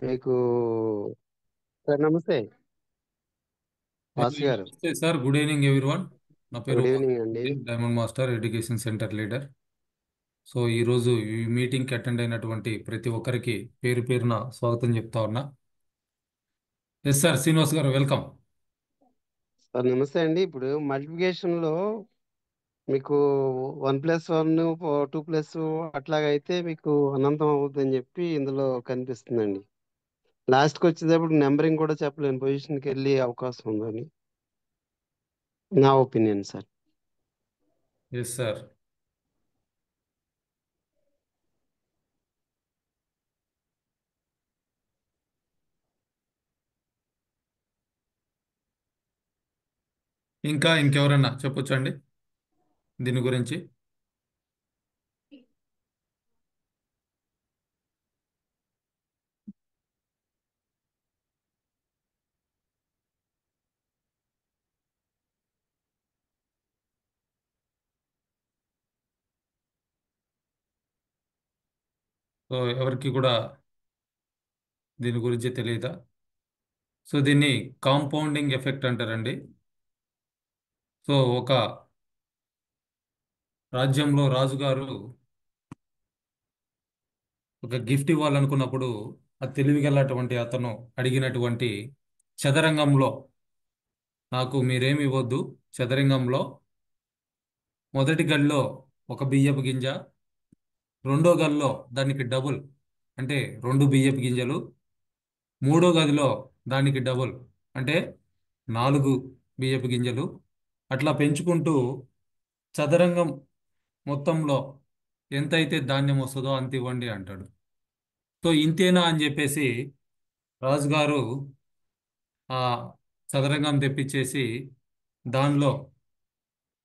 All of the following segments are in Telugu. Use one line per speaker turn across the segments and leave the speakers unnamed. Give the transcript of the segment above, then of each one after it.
మీకు సార్ నమస్తే వాసు గారు.
నమస్తే సార్, గుడ్ ఈవినింగ్ ఎవ్రీవన్. నా పేరు
గుడ్ ఈవినింగ్ అండి.
Diamond master education centre leader. So ఈరోజు ఈ మీటింగ్కి అటెండ్ అయినటువంటి ప్రతి ఒక్కరికి పేరు పేరున స్వాగతం చెప్తా ఉన్నా. ఎస్ సార్, శ్రీనివాస్ గారు వెల్కమ్.
సార్ నమస్తే అండి. ఇప్పుడు మల్టిప్లికేషన్ లో మీకు 1+1 2+ అట్లాగైతే మీకు అనంతం అవుతుంది అని చెప్పి ఇందులో కనిపిస్తుందండి. లాస్ట్కి వచ్చేటప్పుడు నెంబరింగ్ కూడా చెప్పలేని పొజిషన్కి వెళ్ళే అవకాశం ఉందని నా ఒపీనియన్ సార్.
Yes sir. ఇంకా ఇంకెవరన్నా చెప్పొచ్చండి దీని గురించి? సో ఎవరికి కూడా దీని గురించి తెలియదా? సో దీన్ని కాంపౌండింగ్ ఎఫెక్ట్ అంటారండి. సో ఒక రాజ్యంలో రాజుగారు ఒక గిఫ్ట్ ఇవ్వాలనుకున్నప్పుడు ఆ తెలివిగలటువంటి అతను అడిగినటువంటి చదరంగంలో నాకు మీరేమి ఇవ్వద్దు, చదరంగంలో మొదటి గడిలో ఒక బియ్యపు గింజ, రెండో గదిలో దానికి డబుల్ అంటే రెండు బియ్యపు గింజలు, మూడో గదిలో దానికి డబుల్ అంటే నాలుగు బియ్యపు గింజలు, అట్లా పెంచుకుంటూ చదరంగం మొత్తంలో ఎంతైతే ధాన్యం వస్తుందో అంత ఇవ్వండి అంటాడు. సో ఇంతేనా అని చెప్పేసి రాజుగారు ఆ చదరంగం తెప్పించేసి దానిలో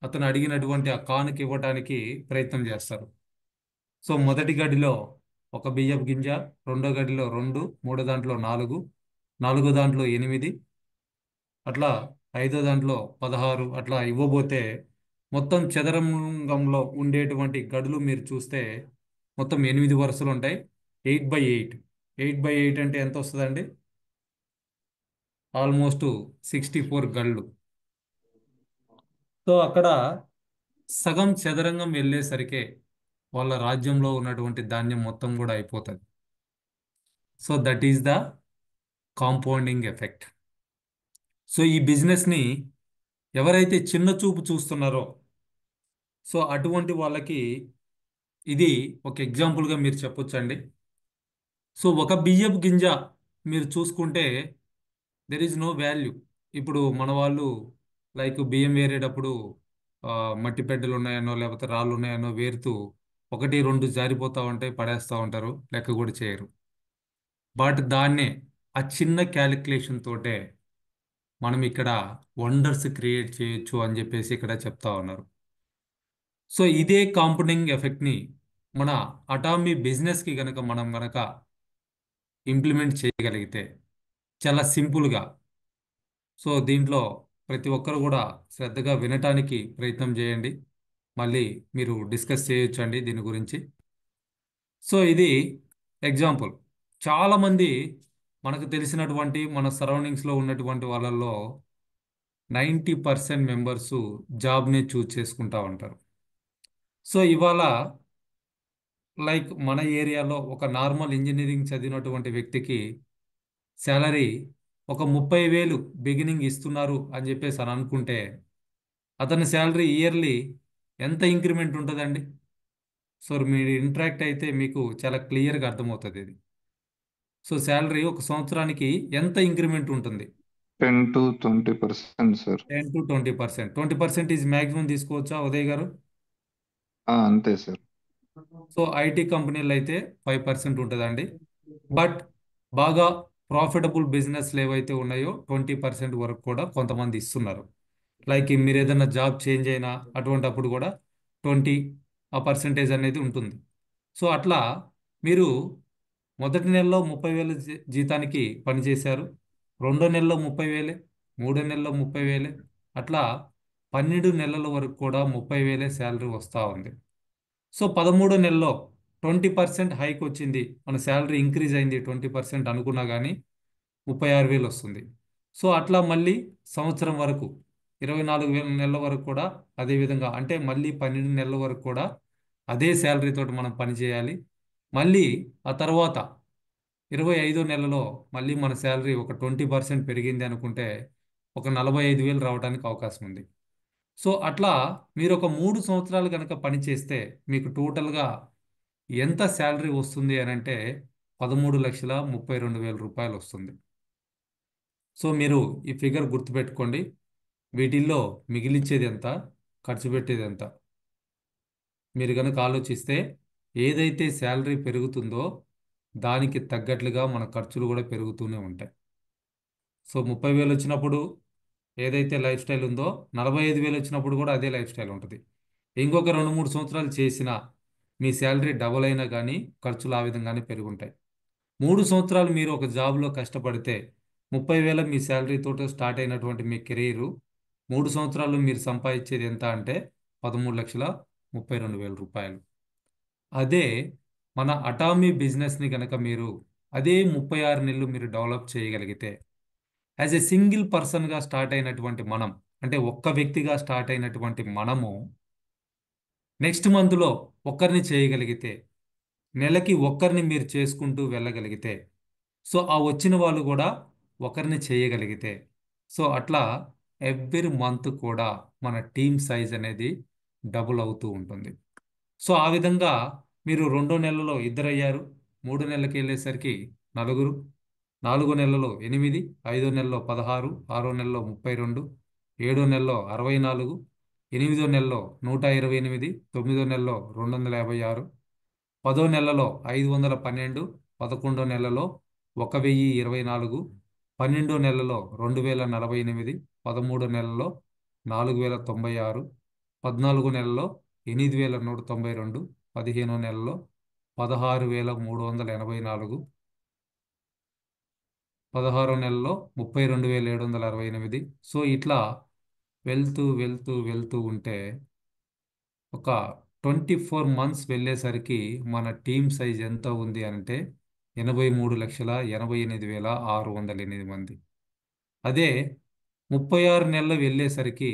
అతను అడిగినటువంటి ఆ కానుక ఇవ్వటానికి ప్రయత్నం చేస్తారు. సో మొదటి గడిలో ఒక బియ్యపు గింజ, రెండో గడిలో రెండు, మూడో దాంట్లో నాలుగు, నాలుగో దాంట్లో ఎనిమిది, అట్లా ఐదో దాంట్లో 16 అట్లా ఇవ్వబోతే మొత్తం చదరంగంలో ఉండేటువంటి గడులు మీరు చూస్తే మొత్తం 8 వరుసలు ఉంటాయి. 8 బై 8, 8 బై 8 అంటే ఎంత వస్తుందండి? ఆల్మోస్ట్ 64 గళ్ళు. సో అక్కడ సగం చదరంగం వెళ్ళేసరికే వాళ్ళ రాజ్యంలో ఉన్నటువంటి ధాన్యం మొత్తం కూడా అయిపోతుంది. So that is the compounding effect. So ఈ బిజినెస్ని ఎవరైతే చిన్న చూపు చూస్తున్నారో సో అటువంటి వాళ్ళకి ఇది ఒక ఎగ్జాంపుల్గా మీరు చెప్పొచ్చండి. సో ఒక బియ్యపు గింజ మీరు చూసుకుంటే దెర్ ఈజ్ నో వాల్యూ. ఇప్పుడు మన వాళ్ళు లైక్ బియ్యం వేరేటప్పుడు ఆ, మట్టి పెడ్డలు ఉన్నాయనో లేకపోతే రాళ్ళు ఉన్నాయనో వేరుతూ ఒకటి రెండు జారిపోతూ ఉంటాయి, పడేస్తూ ఉంటారు, లెక్క కూడా చేయరు. బట్ దాన్నే ఆ చిన్న క్యాలిక్యులేషన్ తోటే మనం ఇక్కడ వండర్స్ క్రియేట్ చేయొచ్చు అని చెప్పేసి ఇక్కడ చెప్తా ఉన్నారు. సో ఇదే కాంపౌండింగ్ ఎఫెక్ట్ని మన అటామీ బిజినెస్కి గనక మనం గనక ఇంప్లిమెంట్ చేయగలిగితే చాలా సింపుల్గా. సో దీంట్లో ప్రతి ఒక్కరు కూడా శ్రద్ధగా వినటానికి ప్రయత్నం చేయండి. మళ్ళీ మీరు డిస్కస్ చేయొచ్చండి దీని గురించి. సో ఇది ఎగ్జాంపుల్. చాలామంది మనకు తెలిసినటువంటి మన సరౌండింగ్స్లో ఉన్నటువంటి వాళ్ళల్లో 90% మెంబర్సు జాబ్నే చూజ్ చేసుకుంటా ఉంటారు. సో ఇవాళ లైక్ మన ఏరియాలో ఒక నార్మల్ ఇంజనీరింగ్ చదివినటువంటి వ్యక్తికి శాలరీ ఒక 30,000 బిగినింగ్ ఇస్తున్నారు అని చెప్పేసి అని అనుకుంటే అతని శాలరీ ఇయర్లీ ఎంత ఇంక్రిమెంట్ ఉంటుందండి? సో మీరు ఇంటరాక్ట్ అయితే మీకు చాలా క్లియర్గా అర్థమవుతుంది ఇది. సో శాలరీ ఒక సంవత్సరానికి ఎంత ఇంక్రిమెంట్ ఉంటుంది?
10 to 20%, sir.
10 to 20%. 20% is maximum తీసుకోవచ్చా ఉదయ్ గారు?
అంతే సార్.
సో ఐటీ కంపెనీలు అయితే 5% ఉంటుందండి. బట్ బాగా ప్రాఫిటబుల్ బిజినెస్లు ఏవైతే ఉన్నాయో 20% వరకు కూడా కొంతమంది ఇస్తున్నారు. లైక్ మీరు ఏదైనా జాబ్ చేంజ్ అయినా అటువంటి అప్పుడు కూడా 20 ఆ పర్సెంటేజ్ అనేది ఉంటుంది. సో అట్లా మీరు మొదటి నెలలో 30,000 జీతానికి పనిచేశారు, రెండో నెలలో 30,000, మూడో నెలలో 30,000, అట్లా 12 నెలల వరకు కూడా 30,000 శాలరీ వస్తూ ఉంది. సో 13 నెలలో 20% హైక్ వచ్చింది, మన శాలరీ ఇంక్రీజ్ అయింది 20% అనుకున్నా కానీ 36,000 వస్తుంది. సో అట్లా మళ్ళీ సంవత్సరం వరకు 24 నెలల వరకు కూడా అదే విధంగా, అంటే మళ్ళీ 12 నెలల వరకు కూడా అదే శాలరీ తోటి మనం పని చేయాలి. మళ్ళీ ఆ తర్వాత 25 నెలలో మళ్ళీ మన శాలరీ ఒక 20% పెరిగింది అనుకుంటే ఒక 45,000 రావడానికి అవకాశం ఉంది. సో అట్లా మీరు ఒక 3 సంవత్సరాలు కనుక పని చేస్తే మీకు టోటల్గా ఎంత శాలరీ వస్తుంది అని అంటే 13,32,000 వస్తుంది. సో మీరు ఈ ఫిగర్ గుర్తుపెట్టుకోండి. వీటిల్లో మిగిలిచ్చేది ఎంత, ఖర్చు పెట్టేది ఎంత, మీరు కనుక ఆలోచిస్తే ఏదైతే శాలరీ పెరుగుతుందో దానికి తగ్గట్లుగా మన ఖర్చులు కూడా పెరుగుతూనే ఉంటాయి. సో 30,000 వచ్చినప్పుడు ఏదైతే లైఫ్ స్టైల్ ఉందో 45,000 వచ్చినప్పుడు కూడా అదే లైఫ్ స్టైల్ ఉంటుంది. ఇంకొక 2-3 సంవత్సరాలు చేసినా మీ శాలరీ డబుల్ అయినా కానీ ఖర్చులు ఆ విధంగానే పెరుగుంటాయి. 3 సంవత్సరాలు మీరు ఒక జాబ్లో కష్టపడితే 30,000 మీ శాలరీతో స్టార్ట్ అయినటువంటి మీ కెరీరు 3 సంవత్సరాలు మీరు సంపాదించేది ఎంత అంటే 13,32,000 రూపాయలు. అదే మన అటామీ బిజినెస్ని కనుక మీరు అదే 36 నెలలు మీరు డెవలప్ చేయగలిగితే, యాజ్ ఎ సింగిల్ పర్సన్గా స్టార్ట్ అయినటువంటి మనం, అంటే ఒక్క వ్యక్తిగా స్టార్ట్ అయినటువంటి మనము నెక్స్ట్ మంత్లో ఒక్కరిని చేయగలిగితే, నెలకి ఒక్కరిని మీరు చేసుకుంటూ వెళ్ళగలిగితే, సో ఆ వచ్చిన వాళ్ళు కూడా ఒకరిని చేయగలిగితే, సో అట్లా ఎవ్రీ మంత్ కూడా మన టీమ్ సైజ్ అనేది డబుల్ అవుతూ ఉంటుంది. సో ఆ విధంగా మీరు 2 నెలల్లో 2 అయ్యారు, 3 నెలలకి వెళ్ళేసరికి 4, 4 నెలల్లో 8, 5 నెలల్లో 16, 6 నెలల్లో 32, 7 నెలల్లో 64, 8 నెలల్లో 128, 9 నెలల్లో 256, 10 నెలలో 512, 11 నెలలో 1,024, 12 నెలలో 2,048, 13 నెలలో 4,096, 14 నెలలో 8,192, 15 నెలలో 16,384, 16 నెలలో 32,768. సో ఇట్లా వెళ్తూ వెళ్తూ వెళ్తూ ఉంటే ఒక 24 మంత్స్ వెళ్ళేసరికి మన టీమ్ సైజ్ ఎంత ఉంది అంటే 83,88,608 మంది. అదే 36 నెలలు వెళ్ళేసరికి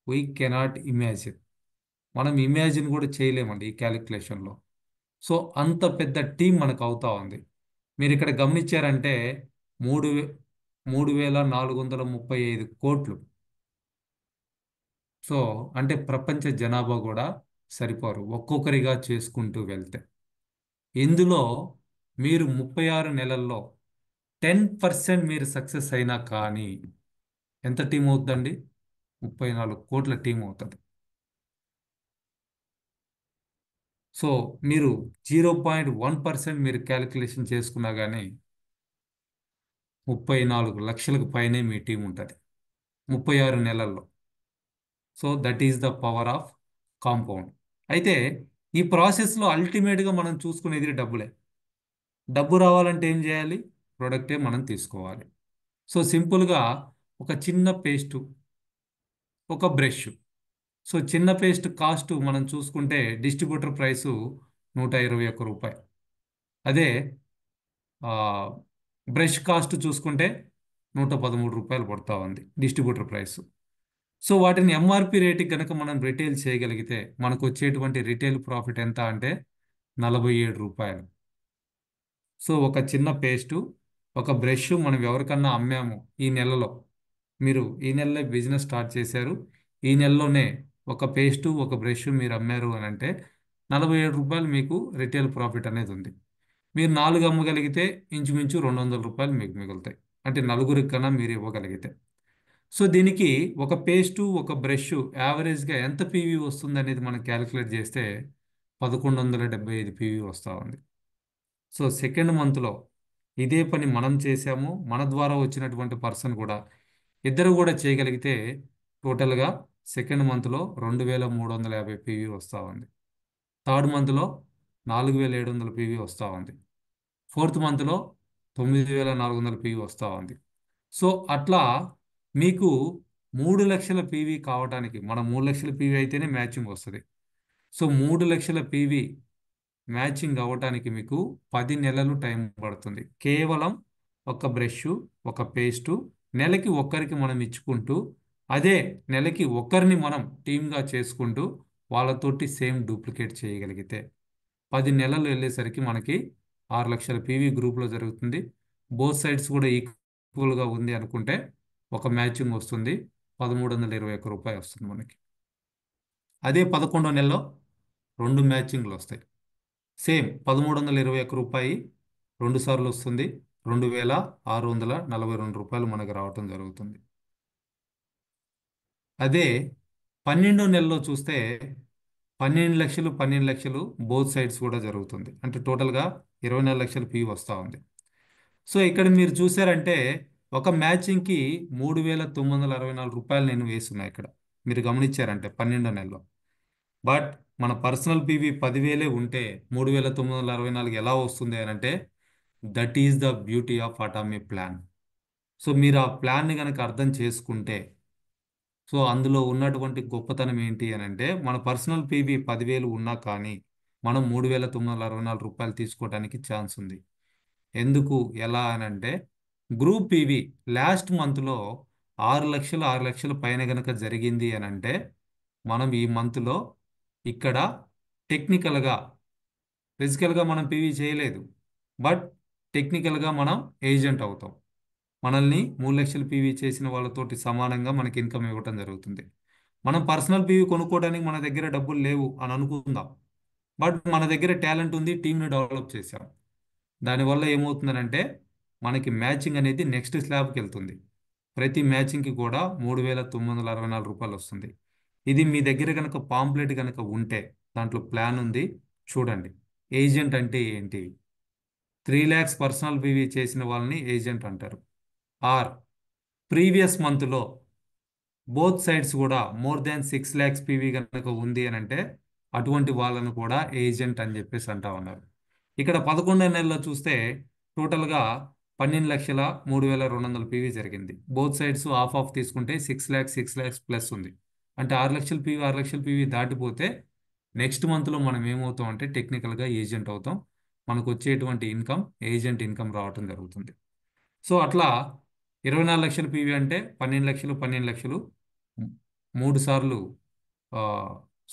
వీ కెనాట్ ఇమాజిన్, మనం ఇమాజిన్ కూడా చేయలేమండి ఈ క్యాలిక్యులేషన్లో. సో అంత పెద్ద టీం మనకు అవుతా ఉంది. మీరు ఇక్కడ గమనించారంటే 3,435 కోట్లు. సో అంటే ప్రపంచ జనాభా కూడా సరిపోరు ఒక్కొక్కరిగా చేసుకుంటూ వెళ్తే. ఇందులో మీరు 36 నెలల్లో 10% మీరు సక్సెస్ అయినా కానీ ఎంత టీం అవుతుందండి? 34 కోట్ల టీం అవుతుంది. సో మీరు 0.1% మీరు క్యాలిక్యులేషన్ చేసుకున్నా కానీ 34 లక్షలకు పైనే మీ టీం ఉంటుంది 36 నెలల్లో. So that is the power of compound. అయితే ఈ ప్రాసెస్లో అల్టిమేట్గా మనం చూసుకునేది డబ్బులే. డబ్బు రావాలంటే ఏం చేయాలి? ప్రొడక్టే మనం తీసుకోవాలి. సో సింపుల్గా ఒక చిన్న పేస్టు, ఒక బ్రష్. సో చిన్న పేస్ట్ కాస్ట్ మనం చూసుకుంటే డిస్ట్రిబ్యూటర్ ప్రైసు 121 రూపాయి. అదే బ్రష్ కాస్ట్ చూసుకుంటే 113 రూపాయలు పడుతూ ఉంది డిస్ట్రిబ్యూటర్ ప్రైస్. సో వాటిని ఎంఆర్పి రేటుకి కనుక మనం రిటైల్ చేయగలిగితే మనకు వచ్చేటువంటి రిటైల్ ప్రాఫిట్ ఎంత అంటే 47 రూపాయలు. సో ఒక చిన్న పేస్టు, ఒక బ్రష్ మనం ఎవరికన్నా అమ్మాము ఈ నెలలో, మీరు ఈ నెలలో బిజినెస్ స్టార్ట్ చేశారు, ఈ నెలలోనే ఒక పేస్టు ఒక బ్రష్ మీరు అమ్మారు అని అంటే 47 రూపాయలు మీకు రిటైల్ ప్రాఫిట్ అనేది ఉంది. మీరు 4 అమ్మగలిగితే ఇంచుమించు 200 రూపాయలు మీకు మిగులుతాయి, అంటే నలుగురికి కన్నా మీరు ఇవ్వగలిగితే. సో దీనికి ఒక పేస్టు ఒక బ్రష్ యావరేజ్గా ఎంత పీవీ వస్తుంది అనేది మనం క్యాలిక్యులేట్ చేస్తే 1,175 పీవీ వస్తూ ఉంది. సో సెకండ్ మంత్లో ఇదే పని మనం చేసాము, మన ద్వారా వచ్చినటువంటి పర్సన్ కూడా, ఇద్దరు కూడా చేయగలిగితే టోటల్గా సెకండ్ మంత్లో 2,350 పీవీ వస్తూ ఉంది. థర్డ్ మంత్లో 4,700 పీవీ వస్తూ ఉంది. ఫోర్త్ మంత్లో 9,400 పీవీ వస్తూ ఉంది. సో అట్లా మీకు 3 లక్షల పీవీ కావడానికి, మన 3 లక్షల పీవీ అయితేనే మ్యాచింగ్ వస్తుంది. సో 3 లక్షల పీవీ మ్యాచింగ్ అవ్వటానికి మీకు 10 నెలలు టైం పడుతుంది. కేవలం ఒక బ్రష్, ఒక పేస్టు నెలకి ఒక్కరికి మనం ఇచ్చుకుంటూ, అదే నెలకి ఒక్కరిని మనం టీమ్గా చేసుకుంటూ వాళ్ళతోటి సేమ్ డూప్లికేట్ చేయగలిగితే 10 నెలలు వెళ్ళేసరికి మనకి 6 లక్షల పీవీ గ్రూప్లో జరుగుతుంది. బోత్ సైడ్స్ కూడా ఈక్వల్గా ఉంది అనుకుంటే ఒక మ్యాచింగ్ వస్తుంది. 1321 రూపాయలు వస్తుంది మనకి. అదే 11వ నెలలో 2 మ్యాచింగ్లు వస్తాయి. సేమ్ 1321 రూపాయి 2 సార్లు వస్తుంది. 2642 రూపాయలు మనకు రావటం జరుగుతుంది. అదే 12వ నెలలో చూస్తే 12 లక్షలు 12 లక్షలు బోత్ సైడ్స్ కూడా జరుగుతుంది. అంటే టోటల్గా 24 లక్షల పీ వస్తూ ఉంది. సో ఇక్కడ మీరు చూసారంటే ఒక మ్యాచింగ్కి 3964 రూపాయలు నేను వేస్తున్నా ఇక్కడ. మీరు గమనించారంటే 12వ నెలలో. బట్ మన పర్సనల్ పీవీ 10,000 ఉంటే 3964 ఎలా వస్తుంది అని అంటే that is the beauty of Atomy plan. So మీరు ఆ ప్లాన్ని కనుక అర్థం చేసుకుంటే, సో అందులో ఉన్నటువంటి గొప్పతనం ఏంటి అని అంటే మన పర్సనల్ పీవీ 10,000 ఉన్నా కానీ మనం 3964 రూపాయలు తీసుకోవడానికి ఛాన్స్ ఉంది. ఎందుకు ఎలా అని అంటే గ్రూప్ పీవీ లాస్ట్ మంత్లో 6 లక్షల పైన గనక జరిగింది అని అంటే మనం ఈ మంత్లో ఇక్కడ టెక్నికల్గా, ఫిజికల్గా మనం పీవీ చేయలేదు, బట్ టెక్నికల్గా మనం ఏజెంట్ అవుతాం. మనల్ని 3 లక్షలు పీవీ చేసిన వాళ్ళతోటి సమానంగా మనకి ఇన్కమ్ ఇవ్వటం జరుగుతుంది. మనం పర్సనల్ పీవీ కొనుక్కోవడానికి మన దగ్గర డబ్బులు లేవు అని అనుకుందాం, బట్ మన దగ్గర టాలెంట్ ఉంది, టీంని డెవలప్ చేశాం. దానివల్ల ఏమవుతుందనంటే మనకి మ్యాచింగ్ అనేది నెక్స్ట్ స్లాబ్కి వెళ్తుంది. ప్రతి మ్యాచింగ్కి కూడా 3964 రూపాయలు వస్తుంది. ఇది మీ దగ్గర కనుక పాంప్లెట్ కనుక ఉంటే దాంట్లో ప్లాన్ ఉంది, చూడండి. ఏజెంట్ అంటే ఏంటి? 3 lakhs పర్సనల్ పీవీ చేసిన వాళ్ళని ఏజెంట్ అంటారు. ఆర్ ప్రీవియస్ మంత్లో బోత్ సైడ్స్ కూడా మోర్ దాన్ 6 lakhs పీవీ కనుక ఉంది అని అంటే అటువంటి వాళ్ళను కూడా ఏజెంట్ అని చెప్పేసి అంటా ఉన్నారు. ఇక్కడ 11వ నెలలో చూస్తే టోటల్గా 12,03,200 పీవీ జరిగింది. బోత్ సైడ్స్ ఆఫ్ ఆఫ్ తీసుకుంటే 6 lakhs ప్లస్ ఉంది. అంటే 6 లక్షల పీవీ 6 లక్షల పీవీ దాటిపోతే నెక్స్ట్ మంత్లో మనం ఏమవుతాం అంటే టెక్నికల్గా ఏజెంట్ అవుతాం. మనకు వచ్చేటువంటి ఇన్కమ్ ఏజెంట్ ఇన్కమ్ రావటం జరుగుతుంది. సో అట్లా 24 లక్షల పీవీ అంటే 12 లక్షలు 12 లక్షలు 3 సార్లు,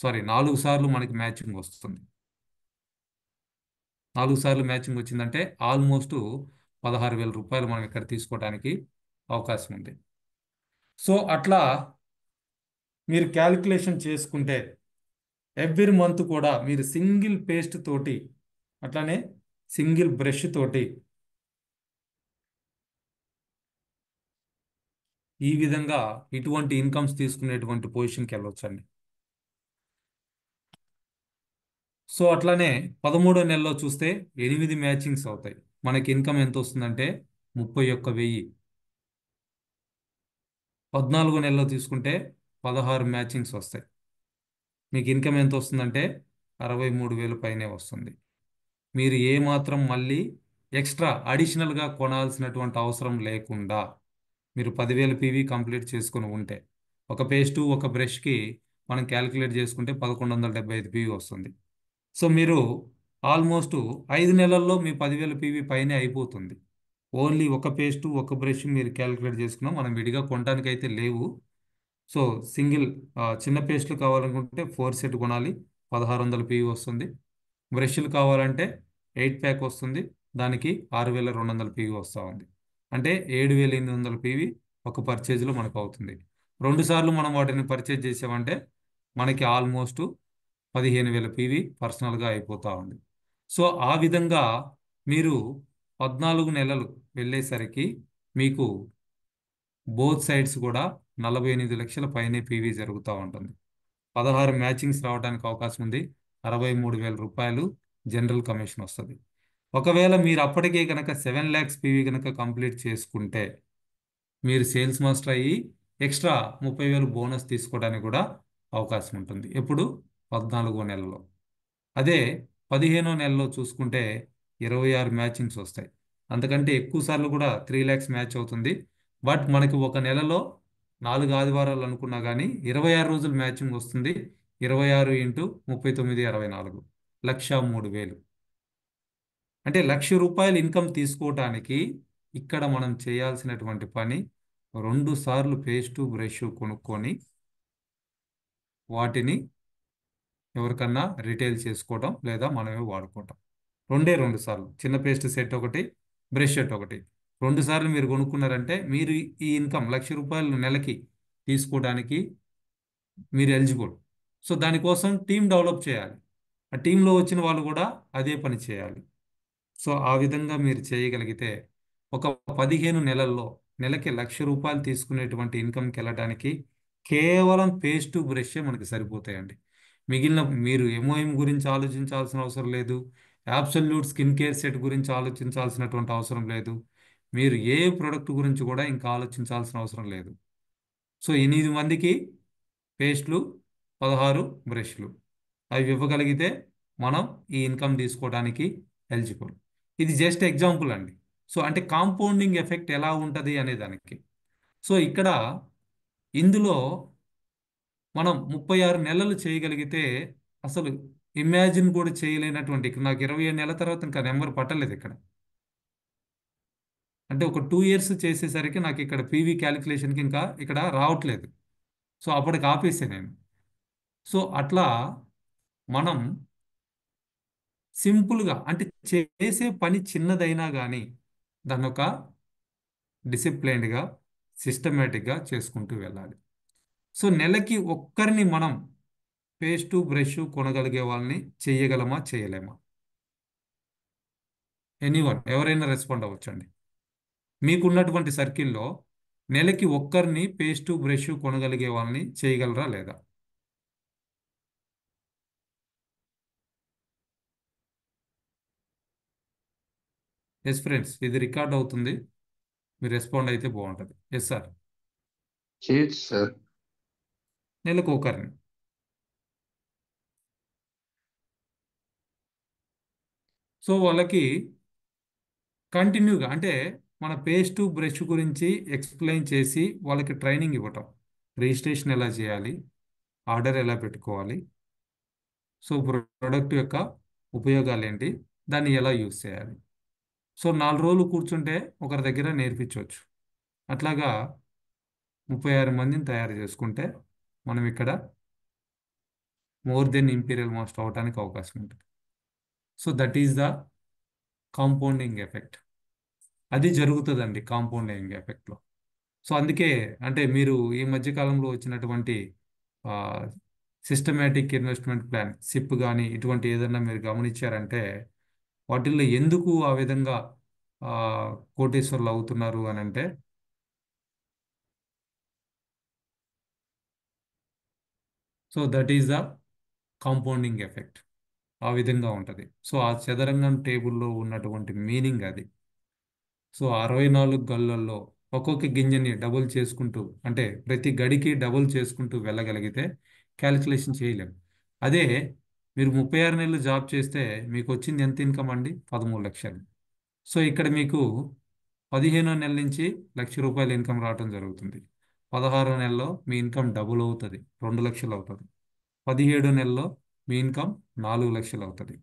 సారీ 4 సార్లు మనకి మ్యాచింగ్ వస్తుంది. 4 సార్లు మ్యాచింగ్ వచ్చిందంటే ఆల్మోస్ట్ 16,000 రూపాయలు మనం ఇక్కడ తీసుకోవడానికి అవకాశం ఉంది. సో అట్లా మీరు క్యాలిక్యులేషన్ చేసుకుంటే ఎవ్రీ మంత్ కూడా మీరు సింగిల్ పేస్ట్ తోటి అట్లానే సింగిల్ బ్రష్ తోటి ఈ విధంగా ఇటువంటి ఇన్కమ్స్ తీసుకునేటువంటి పొజిషన్కి వెళ్ళొచ్చండి. సో అట్లానే 13వ నెలలో చూస్తే 8 మ్యాచింగ్స్ అవుతాయి. మనకి ఇన్కమ్ ఎంత వస్తుందంటే 31,000. 14వ నెలలో తీసుకుంటే 16 మ్యాచింగ్స్ వస్తాయి. మీకు ఇన్కమ్ ఎంత వస్తుందంటే 63,000 పైనే వస్తుంది. మీరు ఏమాత్రం మళ్ళీ ఎక్స్ట్రా అడిషనల్గా కొనాల్సినటువంటి అవసరం లేకుండా మీరు 10,000 పీవీ కంప్లీట్ చేసుకుని ఉంటే ఒక పేస్టు ఒక బ్రష్కి మనం క్యాలిక్యులేట్ చేసుకుంటే 1175 పీవీ వస్తుంది. సో మీరు ఆల్మోస్ట్ 5 నెలల్లో మీ 10,000 పీవీ పైనే అయిపోతుంది. ఓన్లీ ఒక పేస్టు ఒక బ్రష్ మీరు క్యాలిక్యులేట్ చేసుకున్నాం. మనం విడిగా కొనడానికి అయితే లేవు. సో సింగిల్ చిన్న పేస్టులు కావాలనుకుంటే 4 సెట్ కొనాలి, 1600 పీవీ వస్తుంది. బ్రష్లు కావాలంటే 8 ప్యాక్ వస్తుంది, దానికి 6,200 పీవీ వస్తూ ఉంది. అంటే 7,800 పీవీ ఒక పర్చేజ్లో మనకు అవుతుంది. 2 సార్లు మనం వాటిని పర్చేజ్ చేసామంటే మనకి ఆల్మోస్ట్ 15,000 పీవీ పర్సనల్గా అయిపోతూ ఉంది. సో ఆ విధంగా మీరు 14 నెలలు వెళ్ళేసరికి మీకు బోత్ సైడ్స్ కూడా 48 లక్షల పైనే పీవీ జరుగుతూ ఉంటుంది. 16 మ్యాచింగ్స్ రావడానికి అవకాశం ఉంది. 63,000 రూపాయలు జనరల్ కమిషన్ వస్తుంది. ఒకవేళ మీరు అప్పటికే కనుక 7 lakhs పీవీ కనుక కంప్లీట్ చేసుకుంటే మీరు సేల్స్ మాస్టర్ అయ్యి ఎక్స్ట్రా 30,000 బోనస్ తీసుకోవడానికి కూడా అవకాశం ఉంటుంది. ఎప్పుడు? 14వ నెలలో. అదే 15వ నెలలో చూసుకుంటే 26 మ్యాచింగ్స్ వస్తాయి. అంతకంటే ఎక్కువ సార్లు కూడా 3 lakhs మ్యాచ్ అవుతుంది. బట్ మనకి ఒక నెలలో 4 ఆదివారాలు అనుకున్నా కానీ 26 రోజులు మ్యాచింగ్ వస్తుంది. 26 × 39 64. 1,03,000. అంటే ₹1,00,000 ఇన్కమ్ తీసుకోవటానికి ఇక్కడ మనం చేయాల్సినటువంటి పని 2 సార్లు పేస్టు బ్రష్ కొనుక్కొని వాటిని ఎవరికన్నా రిటైల్ చేసుకోవడం లేదా మనమే వాడుకోవటం. 2 సార్లు చిన్న పేస్ట్ సెట్ ఒకటి, బ్రష్ సెట్ ఒకటి. 2 సార్లు మీరు కొనుక్కున్నారంటే మీరు ఈ ఇన్కమ్ ₹1,00,000 నెలకి తీసుకోవడానికి మీరు ఎలిజిబుల్. సో దానికోసం టీం డెవలప్ చేయాలి. ఆ టీంలో వచ్చిన వాళ్ళు కూడా అదే పని చేయాలి. సో ఆ విధంగా మీరు చేయగలిగితే ఒక 15 నెలల్లో నెలకి ₹1,00,000 తీసుకునేటువంటి ఇన్కమ్కి వెళ్ళడానికి కేవలం పేస్ట్ బ్రష్ మనకి సరిపోతాయండి. మిగిలిన మీరు ఎంఓఎం గురించి ఆలోచించాల్సిన అవసరం లేదు. అబ్సల్యూట్ స్కిన్ కేర్ సెట్ గురించి ఆలోచించాల్సినటువంటి అవసరం లేదు. మీరు ఏ ప్రోడక్ట్ గురించి కూడా ఇంకా ఆలోచించాల్సిన అవసరం లేదు. సో 8 మందికి పేస్ట్లు, 16 బ్రష్లు అవి ఇవ్వగలిగితే మనం ఈ ఇన్కమ్ తీసుకోవడానికి ఎలిజిబుల్. ఇది జస్ట్ ఎగ్జాంపుల్ అండి. సో అంటే కాంపౌండింగ్ ఎఫెక్ట్ ఎలా ఉంటుంది అనే దానికి. సో ఇక్కడ ఇందులో మనం 36 నెలలు చేయగలిగితే అసలు ఇమాజిన్ కూడా చేయలేనటువంటి నాకు 27 నెలల తర్వాత ఇంకా నెంబర్ పట్టలేదు ఇక్కడ. అంటే ఒక 2 ఇయర్స్ చేసేసరికి నాకు ఇక్కడ పీవీ క్యాలిక్యులేషన్కి ఇంకా ఇక్కడ రావట్లేదు. సో అప్పటికి ఆపేసే నేను. సో అట్లా మనం సింపుల్గా అంటే చేసే పని చిన్నదైనా కానీ దాన్ని ఒక డిసిప్లైన్డ్గా సిస్టమేటిక్గా చేసుకుంటూ వెళ్ళాలి. సో నెలకి ఒక్కరిని మనం పేస్టు బ్రష్ కొనగలిగే వాళ్ళని చేయగలమా చేయలేమా? ఎనీవన్ ఎవరైనా రెస్పాండ్ అవ్వచ్చండి. మీకున్నటువంటి సర్కిల్లో నెలకి ఒక్కరిని పేస్టు బ్రష్ కొనగలిగే వాళ్ళని చేయగలరా లేదా? ఎస్ ఫ్రెండ్స్, ఇది రికార్డ్ అవుతుంది. మీరు రెస్పాండ్ అయితే బాగుంటుంది. Yes sir.
చేయొచ్చు సార్.
నెలకు ఒకరిని. సో వాళ్ళకి కంటిన్యూగా అంటే మన పేస్ట్ బ్రష్ గురించి ఎక్స్ప్లెయిన్ చేసి వాళ్ళకి ట్రైనింగ్ ఇవ్వటం. రిజిస్ట్రేషన్ ఎలా చేయాలి, ఆర్డర్ ఎలా పెట్టుకోవాలి, సో ప్రోడక్ట్ యొక్క ఉపయోగాలు ఏంటి, దాన్ని ఎలా యూజ్ చేయాలి. సో 4 రోజులు కూర్చుంటే ఒకరి దగ్గర నేర్పించవచ్చు. అట్లాగా 36 మందిని తయారు చేసుకుంటే మనం ఇక్కడ మోర్ దెన్ ఇంపీరియల్ మాస్టర్ అవడానికి అవకాశం ఉంటుంది. So that is the compounding effect. అది జరుగుతుందండి కాంపౌండింగ్ ఎఫెక్ట్లో. సో అందుకే అంటే మీరు ఈ మధ్యకాలంలో వచ్చినటువంటి సిస్టమేటిక్ ఇన్వెస్ట్మెంట్ ప్లాన్ సిప్ కానీ ఇటువంటి ఏదైనా మీరు గమనించారంటే వాటిల్లో ఎందుకు ఆ విధంగా ఆ, కోటీశ్వర్లు అవుతున్నారు అని అంటే so that is the compounding effect. ఆ విధంగా ఉంటుంది. సో ఆ చదరంగం టేబుల్లో ఉన్నటువంటి మీనింగ్ అది. సో 64 గళ్ళల్లో ఒక్కొక్క గింజని డబుల్ చేసుకుంటూ అంటే ప్రతి గడికి డబుల్ చేసుకుంటూ వెళ్ళగలిగితే క్యాలిక్యులేషన్ చేయలేం. అదే మీరు 36 నెలలు జాబ్ చేస్తే మీకు వచ్చింది ఎంత ఇన్కమ్ అండి? 13 లక్షలు. సో ఇక్కడ మీకు 15వ నెల నుంచి ₹1,00,000 ఇన్కమ్ రావడం జరుగుతుంది. 16వ నెలలో మీ ఇన్కమ్ డబుల్ అవుతుంది, 2 లక్షలు అవుతుంది. 17వ నెలలో మీ ఇన్కమ్ 4 లక్షలు అవుతుంది.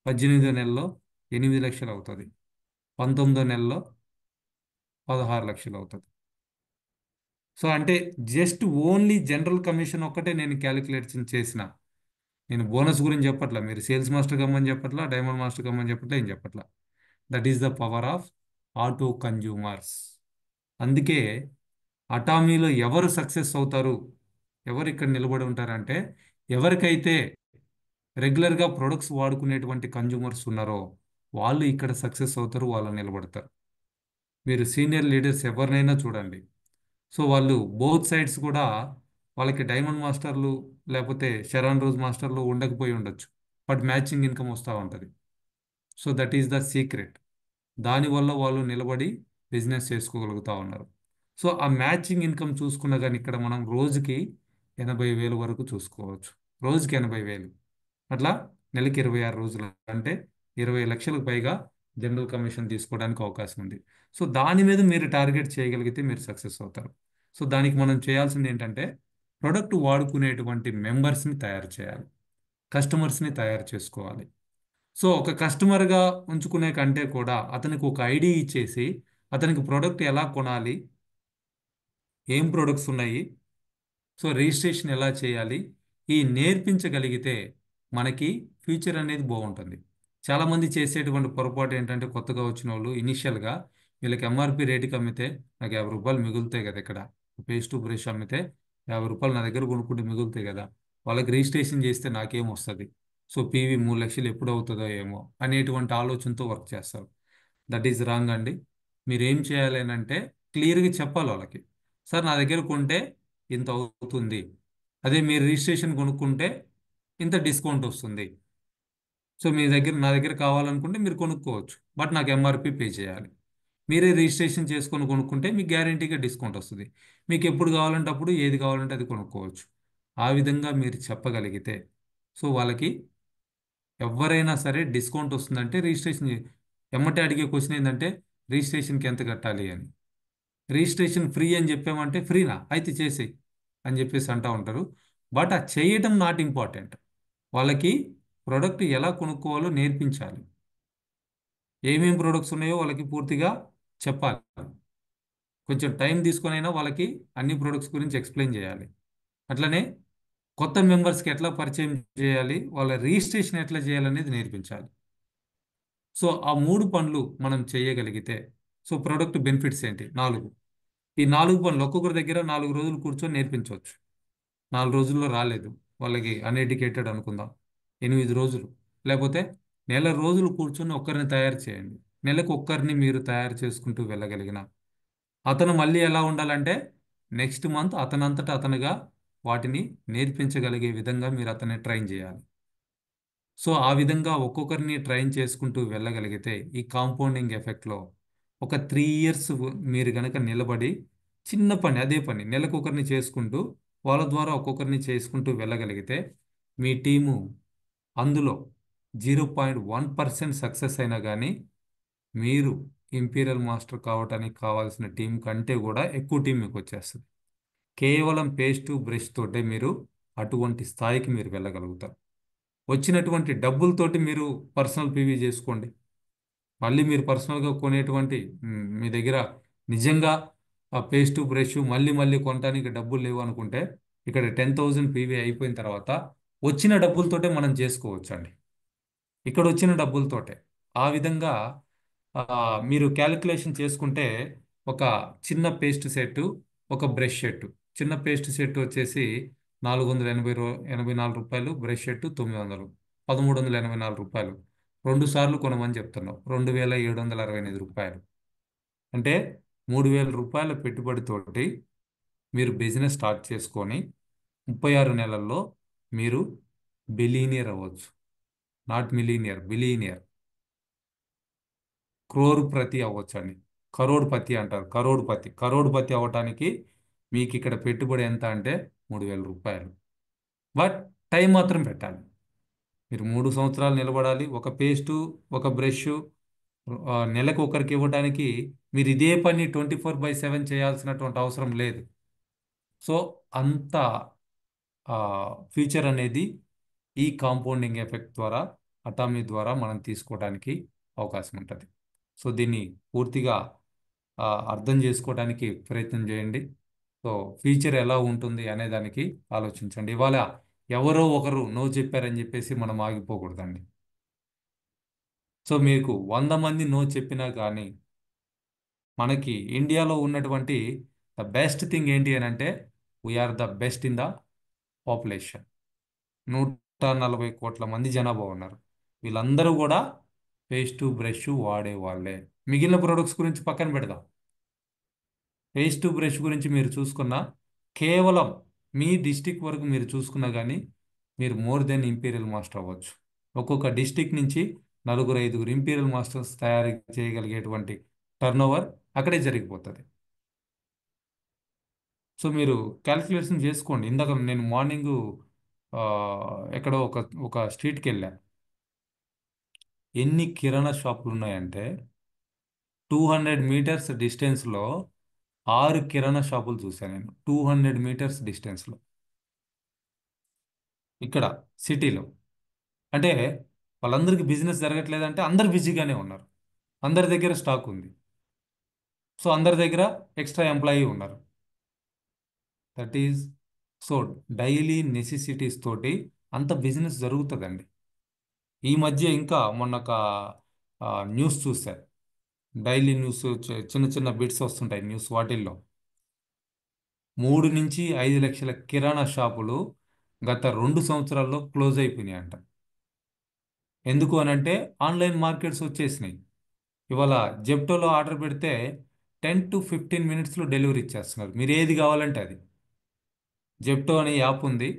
18వ నెలలో 8 లక్షలు అవుతుంది. 19వ నెలలో 16 లక్షలు అవుతుంది. సో అంటే జస్ట్ ఓన్లీ జనరల్ కమిషన్ ఒక్కటే నేను క్యాలిక్యులేషన్ చేసిన. నేను బోనస్ గురించి చెప్పట్లా, మీరు సేల్స్ మాస్టర్ కమ్మని చెప్పట్లా, డైమండ్ మాస్టర్ కమ్మని చెప్పట్లా, ఏం చెప్పట్లా. That is the power of auto consumers. అందుకే అటామీలో ఎవరు సక్సెస్ అవుతారు, ఎవరు ఇక్కడ నిలబడి ఉంటారంటే ఎవరికైతే రెగ్యులర్గా ప్రొడక్ట్స్ వాడుకునేటువంటి కన్జ్యూమర్స్ ఉన్నారో వాళ్ళు ఇక్కడ సక్సెస్ అవుతారు, వాళ్ళు నిలబడతారు. మీరు సీనియర్ లీడర్స్ ఎవరినైనా చూడండి. సో వాళ్ళు బోత్ సైడ్స్ కూడా వాళ్ళకి డైమండ్ మాస్టర్లు లేకపోతే షరాన్ రోజ్ మాస్టర్లు ఉండకపోయి ఉండొచ్చు, బట్ మ్యాచింగ్ ఇన్కమ్ వస్తూ ఉంటుంది. So that is the secret. దానివల్ల వాళ్ళు నిలబడి బిజినెస్ చేసుకోగలుగుతూ ఉన్నారు. సో ఆ మ్యాచింగ్ ఇన్కమ్ చూసుకున్నా కానీ ఇక్కడ మనం రోజుకి 80,000 వరకు చూసుకోవచ్చు. రోజుకి 80,000 అట్లా నెలకి 26 రోజులు అంటే 20 లక్షలకు పైగా జనరల్ కమిషన్ తీసుకోవడానికి అవకాశం ఉంది. సో దాని మీద మీరు టార్గెట్ చేయగలిగితే మీరు సక్సెస్ అవుతారు. సో దానికి మనం చేయాల్సింది ఏంటంటే ప్రొడక్ట్ వాడుకునేటువంటి మెంబర్స్ని తయారు చేయాలి, కస్టమర్స్ని తయారు చేసుకోవాలి. సో ఒక కస్టమర్గా ఉంచుకునే కంటే కూడా అతనికి ఒక ఐడి ఇచ్చేసి అతనికి ప్రోడక్ట్ ఎలా కొనాలి, ఏం ప్రొడక్ట్స్ ఉన్నాయి, సో రిజిస్ట్రేషన్ ఎలా చేయాలి, ఈ నేర్పించగలిగితే మనకి ఫ్యూచర్ అనేది బాగుంటుంది. చాలామంది చేసేటువంటి పొరపాటు ఏంటంటే కొత్తగా వచ్చిన వాళ్ళు ఇనిషియల్గా వీళ్ళకి ఎంఆర్పి రేటుకి అమ్మితే నాకు 50 రూపాయలు మిగులుతాయి కదా, ఇక్కడ పేస్ట్ టు బ్రష్ అమ్మితే 50 రూపాయలు నా దగ్గర కొనుక్కుంటే మిగులుతాయి కదా, వాళ్ళకి రిజిస్ట్రేషన్ చేస్తే నాకేం వస్తుంది, సో పీవీ 3 లక్షలు ఎప్పుడు అవుతుందో ఏమో అనేటువంటి ఆలోచనతో వర్క్ చేస్తారు. దట్ ఈజ్ రాంగ్ అండి. మీరు ఏం చేయాలి అని అంటే క్లియర్గా చెప్పాలి వాళ్ళకి, సార్ నా దగ్గర కొంటే ఇంత అవుతుంది, అదే మీరు రిజిస్ట్రేషన్ కొనుక్కుంటే ఇంత డిస్కౌంట్ వస్తుంది, సో మీ దగ్గర నా దగ్గర కావాలనుకుంటే మీరు కొనుక్కోవచ్చు, బట్ నాకు ఎంఆర్పి పే చేయాలి. మీరే రిజిస్ట్రేషన్ చేసుకొని కొనుక్కుంటే మీకు గ్యారంటీగా డిస్కౌంట్ వస్తుంది, మీకు ఎప్పుడు కావాలంటే అప్పుడు ఏది కావాలంటే అది కొనుక్కోవచ్చు. ఆ విధంగా మీరు చెప్పగలిగితే సో వాళ్ళకి ఎవరైనా సరే డిస్కౌంట్ వస్తుందంటే రిజిస్ట్రేషన్ ఎమ్మటే అడిగే క్వశ్చన్ ఏంటంటే రిజిస్ట్రేషన్కి ఎంత కట్టాలి అని. రిజిస్ట్రేషన్ ఫ్రీ అని చెప్పామంటే ఫ్రీనా అయితే చేసేయి అని చెప్పేసి అంటూ ఉంటారు. బట్ ఆ చేయటం నాట్ ఇంపార్టెంట్. వాళ్ళకి ప్రోడక్ట్ ఎలా కొనుక్కోవాలో నేర్పించాలి, ఏమేం ప్రొడక్ట్స్ ఉన్నాయో వాళ్ళకి పూర్తిగా చెప్పాలి. కొంచెం టైం తీసుకొనైనా వాళ్ళకి అన్ని ప్రొడక్ట్స్ గురించి ఎక్స్ప్లెయిన్ చేయాలి. అట్లనే కొత్త మెంబర్స్కి ఎట్లా పరిచయం చేయాలి, వాళ్ళ రిజిస్ట్రేషన్ ఎట్లా చేయాలనేది నేర్పించాలి. సో ఆ 3 పనులు మనం చేయగలిగితే సో ప్రోడక్ట్ బెనిఫిట్స్ ఏంటి 4, ఈ 4 పనులు ఒక్కొక్కరి దగ్గర 4 రోజులు కూర్చొని నేర్పించవచ్చు. 4 రోజుల్లో రాలేదు వాళ్ళకి అన్ఎడ్యుకేటెడ్ అనుకుందాం, 8 రోజులు, లేకపోతే నెల రోజులు కూర్చొని ఒక్కరిని తయారు చేయండి. నెలకు ఒక్కరిని మీరు తయారు చేసుకుంటూ వెళ్ళగలిగిన అతను మళ్ళీ ఎలా ఉండాలంటే నెక్స్ట్ మంత్ అతనంతటా అతనుగా వాటిని నేర్పించగలిగే విధంగా మీరు అతన్ని ట్రైన్ చేయాలి. సో ఆ విధంగా ఒక్కొక్కరిని ట్రైన్ చేసుకుంటూ వెళ్ళగలిగితే ఈ కాంపౌండింగ్ ఎఫెక్ట్లో ఒక 3 ఇయర్స్ మీరు గనక నిలబడి చిన్న పని అదే పని నెలకు ఒకరిని చేసుకుంటూ వాళ్ళ ద్వారా ఒక్కొక్కరిని చేసుకుంటూ వెళ్ళగలిగితే మీ టీము అందులో 0.1% సక్సెస్ అయినా కానీ మీరు ఇంపీరియల్ మాస్టర్ కావడానికి కావాల్సిన టీం కంటే కూడా ఎక్కువ టీం మీకు వచ్చేస్తుంది. కేవలం పేస్ట్ బ్రష్ తోటే మీరు అటువంటి స్థాయికి మీరు వెళ్ళగలుగుతారు. వచ్చినటువంటి డబ్బులతోటి మీరు పర్సనల్ పీవీ చేసుకోండి. మళ్ళీ మీరు పర్సనల్గా కొనేటువంటి మీ దగ్గర నిజంగా ఆ పేస్ట్ బ్రష్ మళ్ళీ మళ్ళీ కొనడానికి డబ్బులు లేవు అనుకుంటే ఇక్కడ 10,000 పీవీ అయిపోయిన తర్వాత వచ్చిన డబ్బులతోటే మనం చేసుకోవచ్చండి. ఇక్కడ వచ్చిన డబ్బులతోటే ఆ విధంగా ఆ, మీరు క్యాలిక్యులేషన్ చేసుకుంటే ఒక చిన్న పేస్ట్ సెట్, ఒక బ్రష్ సెట్, చిన్న పేస్ట్ సెట్ వచ్చేసి 484 రూపాయలు, బ్రష్ సెట్ 900, 1384 రూపాయలు. 2 సార్లు కొనమని చెప్తున్నాం, 2768 రూపాయలు. అంటే 3000 రూపాయల పెట్టుబడితోటి మీరు బిజినెస్ స్టార్ట్ చేసుకొని 36 నెలల్లో మీరు బిలీనియర్ అవ్వచ్చు. Not millionaire, billionaire. క్రోర్పతి అవ్వచ్చు అండి. కరోడ్పతి అంటారు, కరోడ్పతి. కరోడ్పతి అవ్వటానికి మీకు ఇక్కడ పెట్టుబడి ఎంత అంటే 3000 రూపాయలు. బట్ టైం మాత్రం పెట్టాలి. మీరు 3 సంవత్సరాలు నిలబడాలి. ఒక పేస్టు, ఒక బ్రష్ నెలకు ఒకరికి ఇవ్వడానికి మీరు ఇదే పని 24/7 చేయాల్సినటువంటి అవసరం లేదు. సో అంత ఫ్యూచర్ అనేది ఈ కాంపౌండింగ్ ఎఫెక్ట్ ద్వారా, అటామీ ద్వారా మనం తీసుకోవడానికి అవకాశం ఉంటుంది. సో దీన్ని పూర్తిగా అర్థం చేసుకోవడానికి ప్రయత్నం చేయండి. సో ఫ్యూచర్ ఎలా ఉంటుంది అనే దానికి ఆలోచించండి. ఇవాళ ఎవరో ఒకరు నో చెప్పారని చెప్పేసి మనం ఆగిపోకూడదండి. సో మీకు 100 మంది నో చెప్పినా కానీ మనకి ఇండియాలో ఉన్నటువంటి ద బెస్ట్ థింగ్ ఏంటి అని అంటే we are the best in the population. 140 కోట్ల మంది జనాభా ఉన్నారు. వీళ్ళందరూ కూడా పేస్ట్ బ్రష్ వాడే వాళ్ళే. మిగిలిన ప్రొడక్ట్స్ గురించి పక్కన పెడదాం. పేస్ట్ బ్రష్ గురించి మీరు చూసుకున్నా కేవలం మీ డిస్టిక్ వరకు మీరు చూసుకున్నా కానీ మీరు మోర్ దెన్ ఇంపీరియల్ మాస్టర్ అవ్వచ్చు. ఒక్కొక్క డిస్టిక్ నుంచి 4-5 ఇంపీరియల్ మాస్టర్స్ తయారు చేయగలిగేటువంటి టర్నోవర్ అక్కడే జరిగిపోతుంది. సో మీరు క్యాలిక్యులేషన్ చేసుకోండి. ఇందాక నేను మార్నింగ్ ఎక్కడో ఒక ఒక స్ట్రీట్కి వెళ్ళా. ఎన్ని కిరాణా షాపులు ఉన్నాయంటే 200 మీటర్స్ డిస్టెన్స్లో 6 కిరాణా షాపులు చూశాను నేను. 200 మీటర్స్ డిస్టెన్స్లో ఇక్కడ సిటీలో. అంటే వాళ్ళందరికీ బిజినెస్ జరగట్లేదంటే అందరు బిజీగానే ఉన్నారు. అందరి దగ్గర స్టాక్ ఉంది. సో అందరి దగ్గర ఎక్స్ట్రా ఎంప్లాయీ ఉన్నారు. That is so daily necessities తోటి అంత బిజినెస్ జరుగుతుందండి. ఈ మధ్య ఇంకా మొన్న ఒక న్యూస్ చూశారు. డైలీ న్యూస్ చిన్న చిన్న బిట్స్ వస్తుంటాయి న్యూస్ వాటిల్లో. 3 నుంచి 5 లక్షల కిరాణా షాపులు గత 2 సంవత్సరాల్లో క్లోజ్ అయిపోయినాయి అంట. ఎందుకు అనంటే ఆన్లైన్ మార్కెట్స్ వచ్చేసినాయి. ఇవాళ జెప్టోలో ఆర్డర్ పెడితే 10 to 15 మినిట్స్లో డెలివరీ ఇచ్చేస్తున్నారు. మీరు ఏది కావాలంటే అది. జెప్టో అనే యాప్ ఉంది.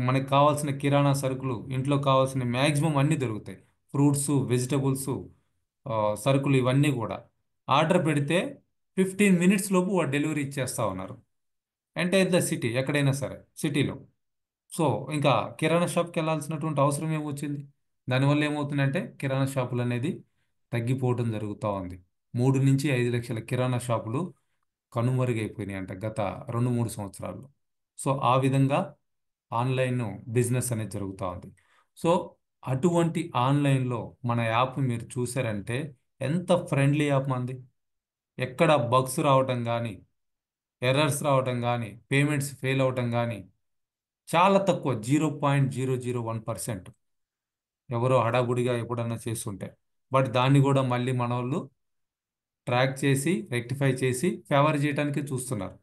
మనకి కావాల్సిన కిరాణా సరుకులు, ఇంట్లో కావాల్సిన మ్యాక్సిమం అన్నీ దొరుకుతాయి. ఫ్రూట్స్, వెజిటబుల్స్, సరుకులు ఇవన్నీ కూడా ఆర్డర్ పెడితే 15 మినిట్స్ లోపు వాడు డెలివరీ ఇచ్చేస్తా ఉన్నారు. ఎంటైర్ ద సిటీ, ఎక్కడైనా సరే సిటీలో. సో ఇంకా కిరాణా షాప్కి వెళ్ళాల్సినటువంటి అవసరం ఏమొచ్చింది? దానివల్ల ఏమవుతుందంటే కిరాణా షాపులు అనేది తగ్గిపోవడం జరుగుతూ ఉంది. 3 నుంచి 5 లక్షల కిరాణా షాపులు కనుమరుగైపోయినాయి అంట గత 2-3 సంవత్సరాల్లో. సో ఆ విధంగా ఆన్లైన్ బిజినెస్ అనేది జరుగుతూ ఉంది. సో అటువంటి ఆన్లైన్లో మన యాప్ మీరు చూసారంటే ఎంత ఫ్రెండ్లీ యాప్ మంది. ఎక్కడ బగ్స్ రావటం కానీ, ఎర్రర్స్ రావటం కానీ, పేమెంట్స్ ఫెయిల్ అవటం కానీ చాలా తక్కువ. 0.001%. ఎవరో హడాబుడిగా ఎప్పుడన్నా చేస్తుంటే, బట్ దాన్ని కూడా మళ్ళీ మన వాళ్ళు ట్రాక్ చేసి రెక్టిఫై చేసి ఫేవర్ చేయడానికి చూస్తున్నారు.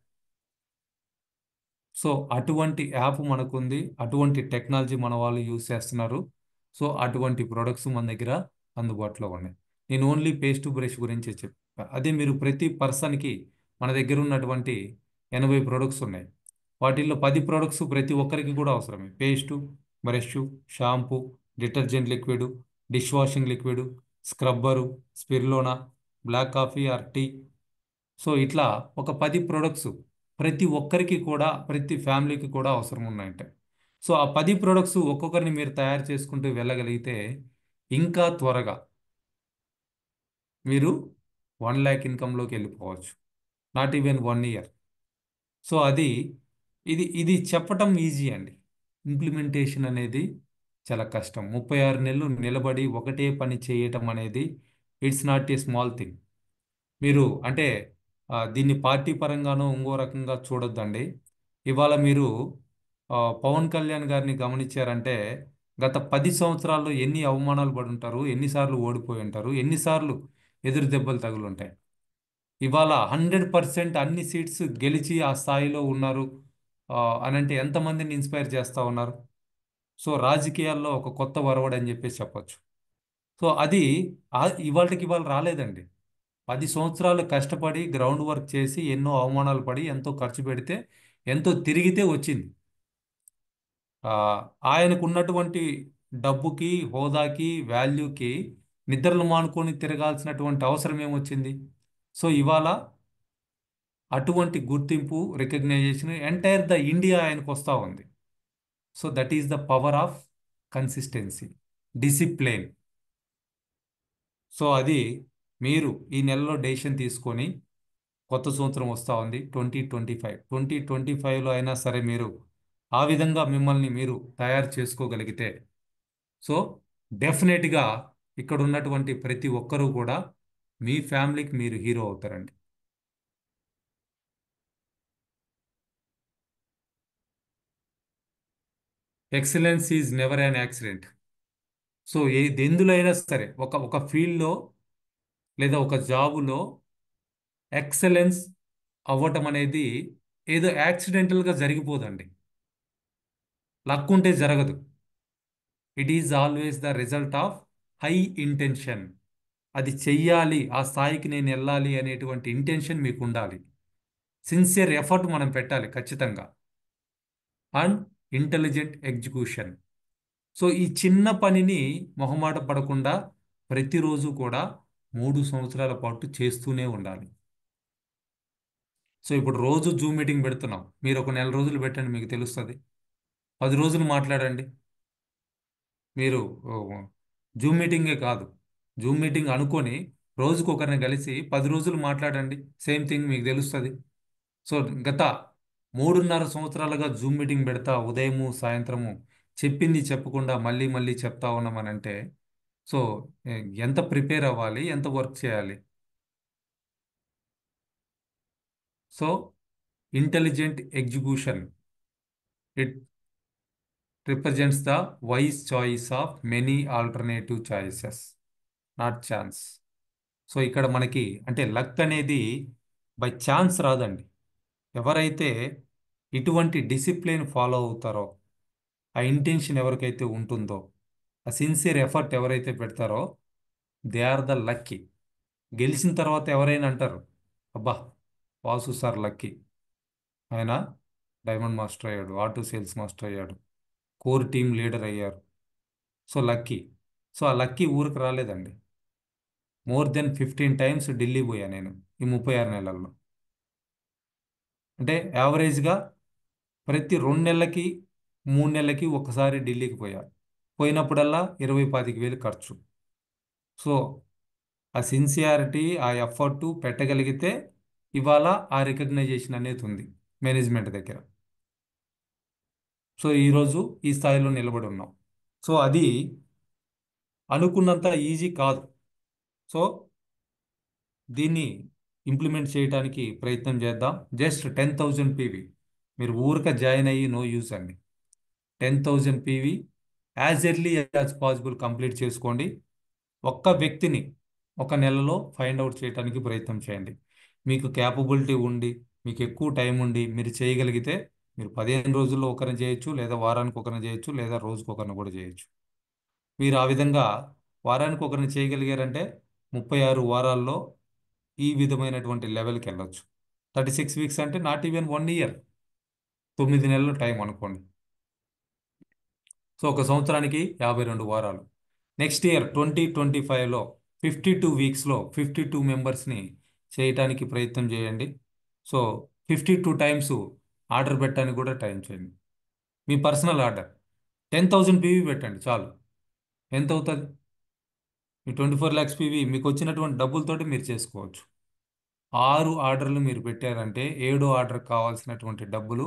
సో అటువంటి యాప్ మనకుంది, అటువంటి టెక్నాలజీ మన వాళ్ళు యూజ్ చేస్తున్నారు. సో అటువంటి ప్రొడక్ట్స్ మన దగ్గర అందుబాటులో ఉన్నాయి. నేను ఓన్లీ పేస్ట్ బ్రష్ గురించి చెప్పా. అదే మీరు ప్రతి పర్సన్కి మన దగ్గర ఉన్నటువంటి 80 ప్రొడక్ట్స్ ఉన్నాయి. వాటిల్లో 10 ప్రొడక్ట్స్ ప్రతి ఒక్కరికి కూడా అవసరమే. Paste, brush, shampoo, detergent liquid, dish washing liquid, scrubber, spirulina, black coffee or tea. So ఇట్లా ఒక 10 ప్రొడక్ట్స్ ప్రతి ఒక్కరికి కూడా, ప్రతి ఫ్యామిలీకి కూడా అవసరం ఉన్నాయంటే. సో ఆ 10 ప్రొడక్ట్స్ ఒక్కొక్కరిని మీరు తయారు చేసుకుంటూ వెళ్ళగలిగితే ఇంకా త్వరగా మీరు 1 lakh ఇన్కంలోకి వెళ్ళిపోవచ్చు. Not even 1 year. సో అది ఇది ఇది చెప్పటం ఈజీ అండి. ఇంప్లిమెంటేషన్ అనేది చాలా కష్టం. 36 నెలలు నిలబడి ఒకటే పని చేయటం అనేది it's not a small thing. మీరు అంటే దీన్ని పార్టీ పరంగానో ఇంకో రకంగా చూడొద్దండి. ఇవాళ మీరు పవన్ కళ్యాణ్ గారిని గమనించారంటే గత 10 సంవత్సరాల్లో ఎన్ని అవమానాలు పడి ఉంటారు, ఎన్నిసార్లు ఓడిపోయి ఉంటారు, ఎన్నిసార్లు ఎదురు దెబ్బలు తగులుంటాయి. ఇవాళ 100% అన్ని సీట్స్ గెలిచి ఆ స్థాయిలో ఉన్నారు అనంటే ఎంతమందిని ఇన్స్పైర్ చేస్తూ ఉన్నారు. సో రాజకీయాల్లో ఒక కొత్త వరవడి అని చెప్పేసి చెప్పొచ్చు. సో అది ఇవాళకి ఇవాళ రాలేదండి. 10 సంవత్సరాలు కష్టపడి గ్రౌండ్ వర్క్ చేసి ఎన్నో అవమానాలు పడి ఎంతో ఖర్చు పెడితే ఎంతో తిరిగితే వచ్చింది. ఆయనకు ఉన్నటువంటి డబ్బుకి, హోదాకి, వాల్యూకి నిద్రలు మానుకొని తిరగాల్సినటువంటి అవసరం ఏమొచ్చింది? సో ఇవాళ అటువంటి గుర్తింపు, రికగ్నైజేషన్ ఎంటైర్ ద ఇండియా ఆయనకు వస్తూ ఉంది. So that is the power of consistency, discipline. So అది మీరు ఈ నెలలో డెసిషన్ తీసుకొని, కొత్త సంవత్సరం వస్తూ ఉంది 2025. 2025లో అయినా సరే మీరు ఆ విధంగా మిమ్మల్ని మీరు తయారు చేసుకోగలిగితే సో డెఫినెట్గా ఇక్కడ ఉన్నటువంటి ప్రతి ఒక్కరూ కూడా మీ ఫ్యామిలీకి మీరు హీరో అవుతారండి. Excellence is never an accident. So ఎందులో అయినా సరే ఒక ఫీల్డ్లో లేదా ఒక జాబులో ఎక్సలెన్స్ అవ్వటం అనేది ఏదో యాక్సిడెంటల్గా జరిగిపోదండి. లక్ ఉంటే జరగదు. It is always the result of high intention. అది చెయ్యాలి, ఆ స్థాయికి నేను వెళ్ళాలి అనేటువంటి ఇంటెన్షన్ మీకు ఉండాలి. సిన్సియర్ ఎఫర్ట్ మనం పెట్టాలి ఖచ్చితంగా. And intelligent execution. సో ఈ చిన్న పనిని మొహమాట పడకుండా ప్రతిరోజు కూడా 3 సంవత్సరాల పాటు చేస్తూనే ఉండాలి. సో ఇప్పుడు రోజు జూమ్ మీటింగ్ పెడుతున్నాం. మీరు ఒక నెల రోజులు పెట్టండి, మీకు తెలుస్తుంది. 10 రోజులు మాట్లాడండి. మీరు జూమ్ మీటింగే కాదు, జూమ్ మీటింగ్ అనుకొని రోజుకు ఒకరిని కలిసి 10 రోజులు మాట్లాడండి. సేమ్ థింగ్ మీకు తెలుస్తుంది. సో గత 3.5 సంవత్సరాలుగా జూమ్ మీటింగ్ పెడతా ఉదయము సాయంత్రము చెప్పింది చెప్పకుండా మళ్ళీ మళ్ళీ చెప్తా ఉన్నామనంటే సో ఎంత ప్రిపేర్ అవ్వాలి, ఎంత వర్క్ చేయాలి? So intelligent execution it represents the wise choice of many alternative choices, not chance. So ఇక్కడ మనకి అంటే లక్ అనేది బై ఛాన్స్ రాదండి. ఎవరైతే ఇటువంటి డిసిప్లిన్ ఫాలో అవుతారో, ఆ ఇంటెన్షన్ ఎవరికైతే ఉంటుందో, ఆ సిన్సియర్ ఎఫర్ట్ ఎవరైతే పెడతారో, దే ఆర్ ద లక్కీ. గెలిచిన తర్వాత ఎవరైనా అంటారు, అబ్బా వాసు సార్ లక్కీ, ఆయన డైమండ్ మాస్టర్ అయ్యాడు, ఆటో సేల్స్ మాస్టర్ అయ్యాడు, కోర్ టీమ్ లీడర్ అయ్యారు, సో లక్కీ. సో ఆ లక్కీ ఊరికి రాలేదండి. మోర్ దెన్ 15 టైమ్స్ ఢిల్లీ పోయా నేను ఈ 36 నెలల్లో. అంటే యావరేజ్గా ప్రతి 2 నెలలకి 3 నెలలకి ఒకసారి ఢిల్లీకి పోయా. పోయినప్పుడల్లా 20-25 వేలు ఖర్చు. సో ఆ సిన్సియారిటీ, ఆ ఎఫర్ట్ పెట్టగలిగితే ఇవాళ ఆ రికగ్నైజేషన్ అనేది ఉంది మేనేజ్మెంట్ దగ్గర. సో ఈరోజు ఈ స్థాయిలో నిలబడి ఉన్నాం. సో అది అనుకున్నంత ఈజీ కాదు. సో దీన్ని ఇంప్లిమెంట్ చేయడానికి ప్రయత్నం చేద్దాం. జస్ట్ 10,000 పీవీ మీరు ఊరిక జాయిన్ అయ్యి నో యూస్ అండి. 10,000 PV as early as possible complete చేసుకోండి. ఒక్క వ్యక్తిని ఒక నెలలో ఫైండ్ అవుట్ చేయడానికి ప్రయత్నం చేయండి. మీకు క్యాపబిలిటీ ఉండి, మీకు ఎక్కువ టైం ఉండి మీరు చేయగలిగితే మీరు 15 రోజుల్లో ఒకరిని చేయొచ్చు, లేదా వారానికి ఒకరిని చేయొచ్చు, లేదా రోజుకి ఒకరిని కూడా చేయొచ్చు. మీరు ఆ విధంగా వారానికి ఒకరిని చేయగలిగారంటే 36 వారాల్లో ఈ విధమైనటువంటి లెవెల్కి వెళ్ళొచ్చు. 36 వీక్స్ అంటే నాట్ ఈవెన్ 1 ఇయర్, 9 నెలలు టైం అనుకోండి. సో ఒక సంవత్సరానికి 52 వారాలు. నెక్స్ట్ ఇయర్ 2025లో 52 వీక్స్లో 52 మెంబర్స్ని చేయటానికి ప్రయత్నం చేయండి. సో 52 టైమ్స్ ఆర్డర్ పెట్టడానికి కూడా టైం చేయండి. మీ పర్సనల్ ఆర్డర్ 10,000 పీవీ పెట్టండి చాలు. ఎంత అవుతుంది? మీ 24 lakhs పీవీ మీకు వచ్చినటువంటి డబ్బులతోటి మీరు చేసుకోవచ్చు. 6 ఆర్డర్లు మీరు పెట్టారంటే 7వ ఆర్డర్ కావాల్సినటువంటి డబ్బులు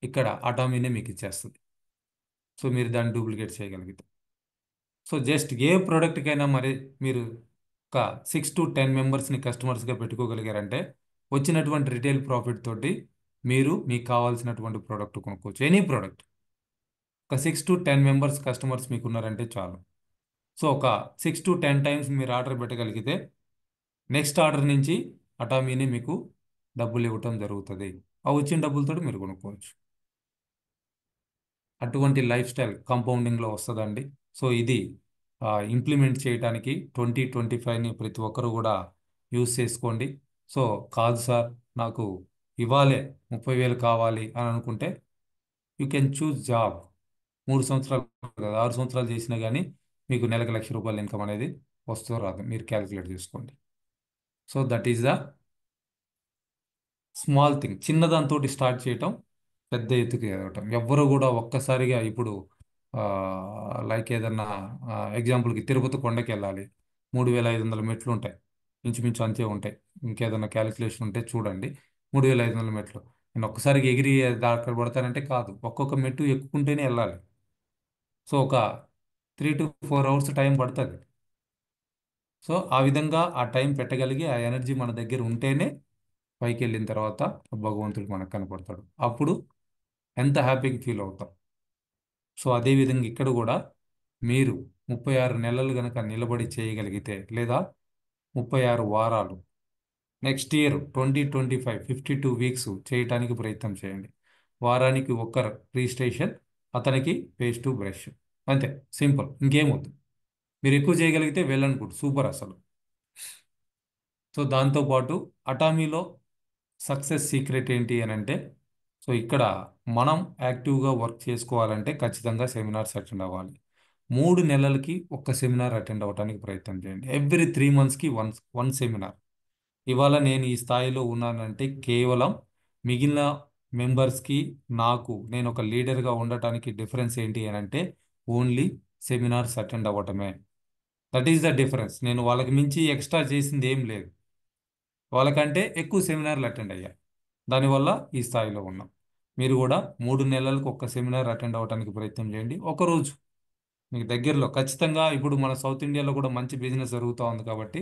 ఇక్కడ అటామీనే మీకు ఇచ్చేస్తుంది. సో మీరు దాన్ని డూప్లికేట్ చేయగలిగితే, సో జస్ట్ ఏ ప్రోడక్ట్కైనా మరి మీరు ఒక 6 to 10 మెంబర్స్ని కస్టమర్స్గా పెట్టుకోగలిగారంటే వచ్చినటువంటి రిటైల్ ప్రాఫిట్ తోటి మీరు మీకు కావాల్సినటువంటి ప్రోడక్ట్ కొనుక్కోవచ్చు. Any product. ఒక 6 to 10 మెంబర్స్ కస్టమర్స్ మీకు ఉన్నారంటే చాలు. సో ఒక 6 to 10 టైమ్స్ మీరు ఆర్డర్ పెట్టగలిగితే నెక్స్ట్ ఆర్డర్ నుంచి అటామీని మీకు డబ్బులు ఇవ్వటం జరుగుతుంది. ఆ వచ్చిన డబ్బులతో మీరు కొనుక్కోవచ్చు. అటువంటి లైఫ్ స్టైల్ కాంపౌండింగ్లో వస్తుందండి. సో ఇది ఇంప్లిమెంట్ చేయడానికి 2025ని ప్రతి ఒక్కరు కూడా యూస్ చేసుకోండి. సో కాదు సార్ నాకు ఇవాళే 30,000 కావాలి అని అనుకుంటే యూ కెన్ చూస్ జాబ్. 3 సంవత్సరాలు కాదు, 6 సంవత్సరాలు చేసినా కానీ మీకు నెలకు ₹1,00,000 ఇన్కమ్ అనేది వస్తూ రాదు. మీరు క్యాలిక్యులేట్ చేసుకోండి. So that is the small thing. చిన్నదాంతో స్టార్ట్ చేయటం, పెద్ద ఎత్తుకు ఎదగటం. ఎవ్వరు కూడా ఒక్కసారిగా ఇప్పుడు లైక్ ఏదన్నా ఎగ్జాంపుల్కి తిరుపతి కొండకి వెళ్ళాలి, 3,500 మెట్లు ఉంటాయి, ఇంచుమించు అంతే ఉంటాయి. ఇంకేదన్నా క్యాలిక్యులేషన్ ఉంటే చూడండి. 3,500 మెట్లు నేను ఒక్కసారిగా ఎగిరి అక్కడ పడతానంటే కాదు, ఒక్కొక్క మెట్టు ఎక్కుకుంటేనే వెళ్ళాలి. సో ఒక 3 to 4 అవర్స్ టైం పడుతుంది. సో ఆ విధంగా ఆ టైం పెట్టగలిగి ఆ ఎనర్జీ మన దగ్గర ఉంటేనే పైకి వెళ్ళిన తర్వాత భగవంతుడు మనకు కనపడతాడు. అప్పుడు ఎంత హ్యాపీగా ఫీల్ అవుతాం. సో అదేవిధంగా ఇక్కడ కూడా మీరు 36 నెలలు కనుక నిలబడి చేయగలిగితే, లేదా 36 వారాలు, నెక్స్ట్ ఇయర్ 2025 52 వీక్స్ చేయటానికి ప్రయత్నం చేయండి. వారానికి ఒక్క రిజిస్ట్రేషన్, అతనికి పేస్ట్ టు బ్రష్, అంతే, సింపుల్. ఇంకేమవుతుంది? మీరు ఎక్కువ చేయగలిగితే వెల్ అండ్ గుడ్, సూపర్ అసలు. సో దాంతోపాటు అటామీలో సక్సెస్ సీక్రెట్ ఏంటి అని అంటే, సో ఇక్కడ మనం యాక్టివ్గా వర్క్ చేసుకోవాలంటే ఖచ్చితంగా సెమినార్స్ అటెండ్ అవ్వాలి. 3 నెలలకి ఒక్క సెమినార్ అటెండ్ అవ్వడానికి ప్రయత్నం చేయండి. ఎవ్రీ 3 monthsకి వన్ సెమినార్. ఇవాళ నేను ఈ స్థాయిలో ఉన్నానంటే కేవలం మిగిలిన మెంబర్స్కి నేను ఒక లీడర్గా ఉండటానికి డిఫరెన్స్ ఏంటి అని అంటే ఓన్లీ సెమినార్స్ అటెండ్ అవ్వటమే. That is the difference. నేను వాళ్ళకి మించి ఎక్స్ట్రా చేసింది ఏం లేదు. వాళ్ళకంటే ఎక్కువ సెమినార్లు అటెండ్ అయ్యా, దానివల్ల ఈ స్థాయిలో ఉన్నాం. మీరు కూడా 3 నెలలకు ఒక సెమినార్ అటెండ్ అవ్వడానికి ప్రయత్నం చేయండి. ఒకరోజు మీకు దగ్గరలో ఖచ్చితంగా. ఇప్పుడు మన సౌత్ ఇండియాలో కూడా మంచి బిజినెస్ జరుగుతూ ఉంది కాబట్టి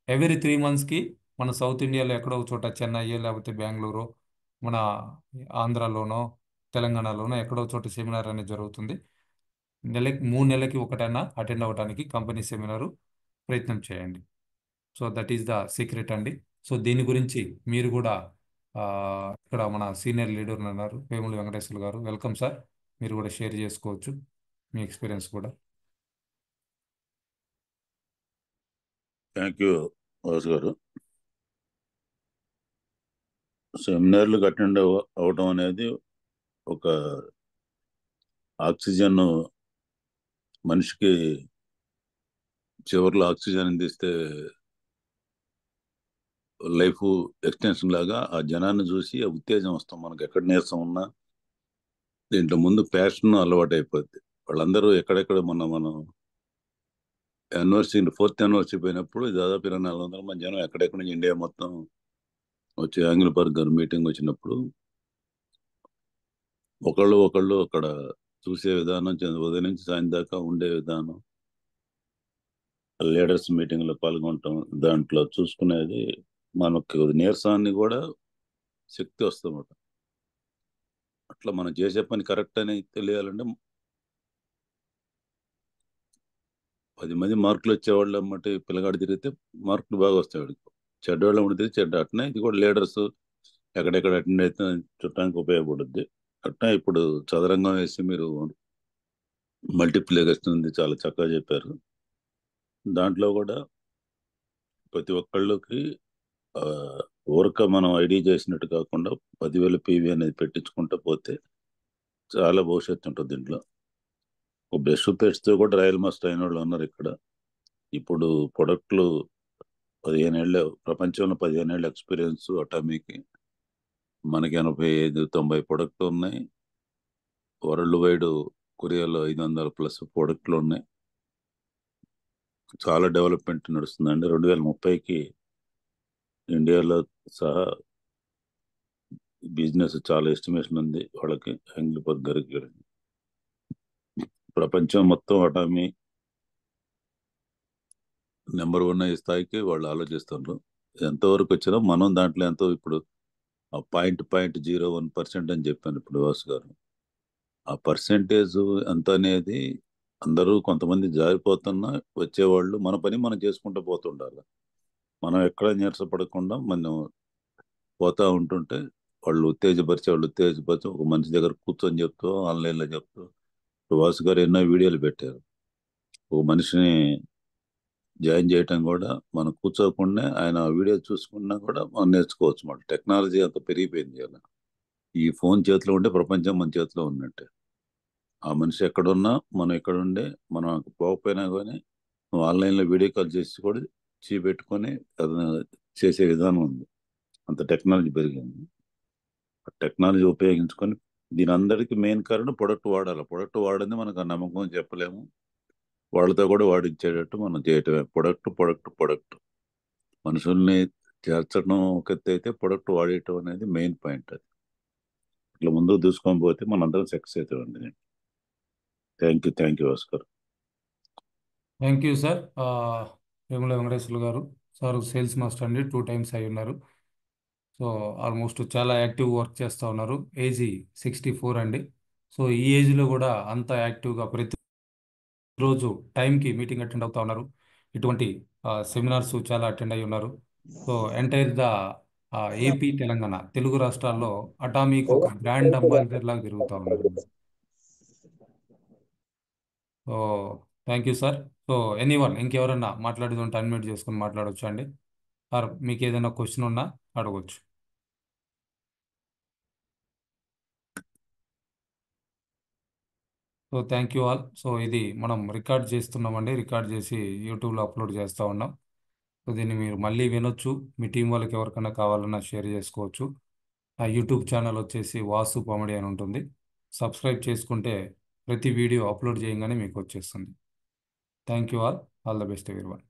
ఎవ్రీ 3 మంత్స్కి మన సౌత్ ఇండియాలో ఎక్కడో ఒక చోట చెన్నై లేకపోతే బెంగళూరు, మన ఆంధ్రాలోనో తెలంగాణలోనో ఎక్కడో ఒక చోట సెమినార్ అనేది జరుగుతుంది. 3 నెలలకి ఒకటైనా అటెండ్ అవ్వడానికి కంపెనీ సెమినారు ప్రయత్నం చేయండి. So that is the secret అండి. సో దీని గురించి మీరు కూడా ఆ, ఇక్కడ మన సీనియర్ లీడర్ ఉన్నారు వేముల వెంకటేశ్వర గారు. Welcome sir. మీరు కూడా షేర్ చేసుకోవచ్చు మీ ఎక్స్పీరియన్స్ కూడా.
థ్యాంక్ యూ వాసు గారు. సెమినార్లకు అటెండ్ అవ్వటం అనేది ఒక ఆక్సిజన్, మనిషికి చివరిలో ఆక్సిజన్ అందిస్తే లైఫ్ ఎక్స్టెన్షన్ లాగా ఆ జనాన్ని చూసి ఆ ఉత్తేజం వస్తాం. మనకు ఎక్కడ నీరసం ఉన్నా దీంట్లో ముందు ప్యాషన్ అలవాటు అయిపోద్ది. వాళ్ళందరూ ఎక్కడెక్కడ మనం యూనివర్సిటీ 4th యానివర్సరీ పోయినప్పుడు దాదాపు 2400 మంది జనం ఎక్కడెక్కడ నుంచి ఇండియా మొత్తం వచ్చి యాంగిల్ గారు మీటింగ్ వచ్చినప్పుడు ఒకళ్ళు అక్కడ చూసే విధానం, ఉదయం నుంచి సాయం దాకా ఉండే విధానం, లీడర్స్ మీటింగ్ లో పాల్గొనటం, దాంట్లో చూసుకునేది మనకు నీరసాన్ని కూడా శక్తి వస్తుందన్నమాట. అట్లా మనం చేసే పని కరెక్ట్ అని తెలియాలంటే 10 మంది మార్కులు వచ్చేవాళ్ళు అన్నమాట. పిల్లగాడు తిరిగితే మార్కులు బాగా వస్తాయి వాడికి. చెడ్డవాళ్ళు ఉండితే చెడ్డ. అట్నే ఇది కూడా లీడర్స్ ఎక్కడెక్కడ అటెండ్ అయితే చుట్టానికి ఉపయోగపడుద్ది. అట్లా ఇప్పుడు చదరంగం వేసి మీరు మల్టిప్లికేషన్ ఉంది, చాలా చక్కగా చెప్పారు. దాంట్లో కూడా ప్రతి ఒక్కళ్ళకి ఊరక మనం ఐడి చేసినట్టు కాకుండా 10,000 పీవీ అనేది పెట్టించుకుంటూ పోతే చాలా భవిష్యత్తు ఉంటుంది దీంట్లో. బ్రష్ పేస్ట్తో కూడా రాయల్ మాస్టర్ అయిన వాళ్ళు ఉన్నారు ఇక్కడ. ఇప్పుడు ప్రొడక్ట్లు 15 ఏళ్ళ, ప్రపంచంలో 15 ఏళ్ళ ఎక్స్పీరియన్స్ అటామీకి. మనకి 85-90 ప్రొడక్ట్లు ఉన్నాయి. వరల్డ్ వైడ్ కొరియాలో 500+ ప్రొడక్ట్లు ఉన్నాయి. చాలా డెవలప్మెంట్ నడుస్తుందండి. 2030కి ఇండియాలో సహా బిజినెస్ చాలా ఎస్టిమేషన్ ఉంది వాళ్ళకి, యాంగిల్ గారికి. ప్రపంచం మొత్తం అటామీ నెంబర్ 1 అయ్యే స్థాయికి వాళ్ళు ఆలోచిస్తున్నారు. ఎంతవరకు వచ్చినా మనం దాంట్లో ఎంతో, ఇప్పుడు ఆ 0.01% అని చెప్పాను ఇప్పుడు వాసు గారు. ఆ పర్సెంటేజ్ ఎంత అనేది అందరూ, కొంతమంది జారిపోతున్నా వచ్చేవాళ్ళు మన పని మనం చేసుకుంటూ పోతుండాలి. మనం ఎక్కడ నీరసపడకుండా మనం పోతా ఉంటుంటే వాళ్ళు ఉత్తేజపరిచి ఒక మనిషి దగ్గర కూర్చొని చెప్తూ, ఆన్లైన్లో చెప్తూ, ఇప్పుడు వాసు గారు ఎన్నో వీడియోలు పెట్టారు. ఒక మనిషిని జాయిన్ చేయటం కూడా మనం కూర్చోకుండా ఆయన వీడియో చూసుకున్నా కూడా మనం నేర్చుకోవచ్చు. మాట టెక్నాలజీ అంత పెరిగిపోయింది కదా. ఈ ఫోన్ చేతిలో ఉంటే ప్రపంచం మన చేతిలో ఉన్నట్టే. ఆ మనిషి ఎక్కడున్నా మనం ఎక్కడుండే, మనం పోకపోయినా కానీ నువ్వు ఆన్లైన్లో వీడియో కాల్ చేసి కూడా పెట్టుకొని అది చేసే విధానం ఉంది. అంత టెక్నాలజీ పెరిగింది. టెక్నాలజీ ఉపయోగించుకొని దీని అందరికీ మెయిన్ కారణం ప్రొడక్ట్ వాడాలి. ప్రొడక్ట్ వాడింది మనకు ఆ నమ్మకం చెప్పలేము. వాళ్ళతో కూడా వాడించేటట్టు మనం చేయటమే. ప్రొడక్ట్ మనుషుల్ని చేర్చడం ఒక ఎత్తు అయితే, ప్రొడక్ట్ వాడేయటం అనేది మెయిన్ పాయింట్. అది ఇట్లా ముందుకు దూసుకొని పోతే మనందరం సక్సెస్ అవుతామండి. Thank you Bhaskar.
Thank you sir. Vemula Venkateswara గారు సార్ సేల్స్ మాస్టర్ అండి, 2 times అయి ఉన్నారు. సో ఆల్మోస్ట్ చాలా యాక్టివ్ వర్క్ చేస్తూ ఉన్నారు. ఏజ్ 64 అండి. సో ఈ ఏజ్లో కూడా అంత యాక్టివ్గా ప్రతిరోజు టైంకి మీటింగ్ అటెండ్ అవుతా ఉన్నారు. ఇటువంటి సెమినార్స్ చాలా అటెండ్ అయి ఉన్నారు. So entire the AP, Telangana, Telugu రాష్ట్రాల్లో అటామీకి ఒక బ్రాండ్ అంబాసిడర్ లాగా తిరుగుతూ ఉన్నారు. So thank you sir. So anyone ఇంకెవరన్నా మాట్లాడేది ఉంటే అన్మ్యూట్ చేసుకొని మాట్లాడవచ్చు అండి. సార్ మీకు ఏదైనా క్వశ్చన్ ఉన్నా అడగవచ్చు. So thank you all. So ఇది మనం రికార్డ్ చేస్తున్నామండి. రికార్డ్ చేసి యూట్యూబ్లో అప్లోడ్ చేస్తూ ఉన్నాం. సో దీన్ని మీరు మళ్ళీ వినొచ్చు. మీ టీం వాళ్ళకి ఎవరికైనా కావాలన్నా షేర్ చేసుకోవచ్చు. ఆ యూట్యూబ్ ఛానల్ వచ్చేసి వాసు కామెడీ అని ఉంటుంది. సబ్స్క్రైబ్ చేసుకుంటే ప్రతి వీడియో అప్లోడ్ చేయగానే మీకు వచ్చేస్తుంది. Thank you all the best everyone.